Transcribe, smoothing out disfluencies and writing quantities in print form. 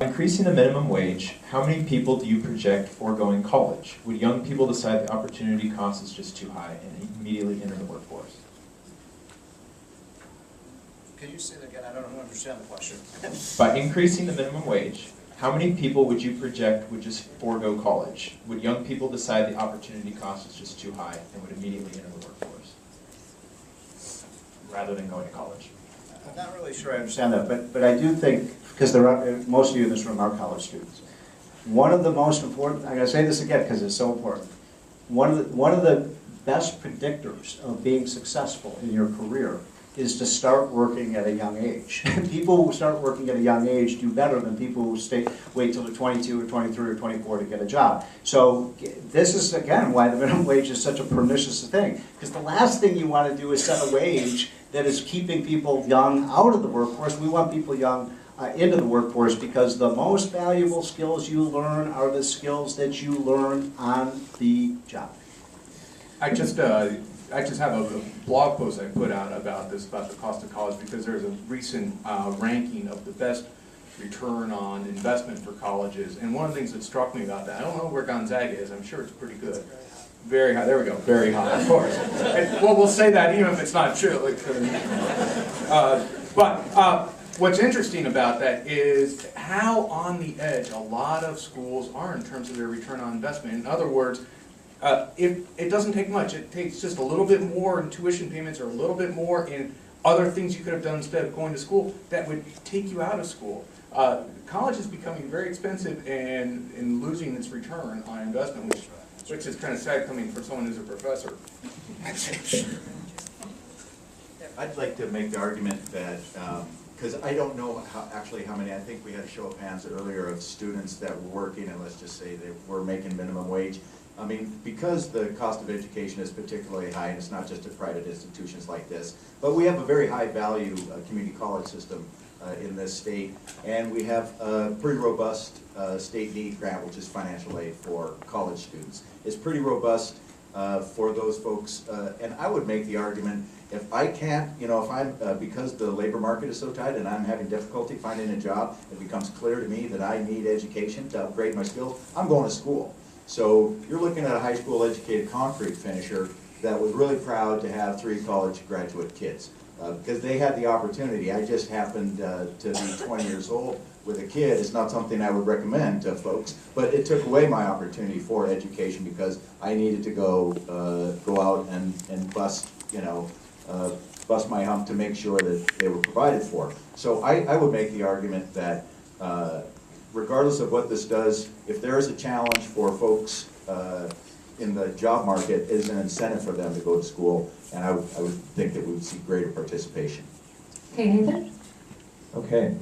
Increasing the minimum wage, how many people do you project foregoing college? Would young people decide the opportunity cost is just too high and immediately enter the workforce? Can you say that again? I don't understand the question. By increasing the minimum wage, how many people would you project would just forego college? Would young people decide the opportunity cost is just too high and would immediately enter the workforce rather than going to college? I'm not really sure I understand that, but I do think, because most of you in this room are college students. One of the most important, I'm going to say this again because it's so important, one of the best predictors of being successful in your career is to start working at a young age. People who start working at a young age do better than people who wait till they're 22 or 23 or 24 to get a job. So this is, again, why the minimum wage is such a pernicious thing. Because the last thing you want to do is set a wage that is keeping people young out of the workforce. We want people young into the workforce because the most valuable skills you learn are the skills that you learn on the job. I just have a blog post I put out about this, about the cost of college, because there's a recent ranking of the best return on investment for colleges. And one of the things that struck me about that, I don't know where Gonzaga is, I'm sure it's pretty good. Very high, there we go, very high, of course. And, well, we'll say that even if it's not true. What's interesting about that is how on the edge a lot of schools are in terms of their return on investment. In other words, it doesn't take much. It takes just a little bit more in tuition payments or a little bit more in other things you could have done instead of going to school that would take you out of school. College is becoming very expensive and losing its return on investment, which is kind of sad coming from someone who's a professor. I'd like to make the argument that, because I don't know how many, I think we had a show of hands earlier of students that were working, and let's just say they were making minimum wage. I mean, because the cost of education is particularly high, and it's not just at private institutions like this, but we have a very high value community college system in this state, and we have a pretty robust state need grant, which is financial aid for college students. It's pretty robust for those folks, and I would make the argument, if I can't, if I'm, because the labor market is so tight and I'm having difficulty finding a job, it becomes clear to me that I need education to upgrade my skills, I'm going to school. So you're looking at a high school educated concrete finisher that was really proud to have 3 college graduate kids because they had the opportunity. I just happened to be 20 years old with a kid. It's not something I would recommend to folks, but it took away my opportunity for education because I needed to go out and bust, bust my hump to make sure that they were provided for. So I would make the argument that regardless of what this does, if there is a challenge for folks in the job market, it is an incentive for them to go to school, and I would think that we would see greater participation. Okay, Nathan? Okay.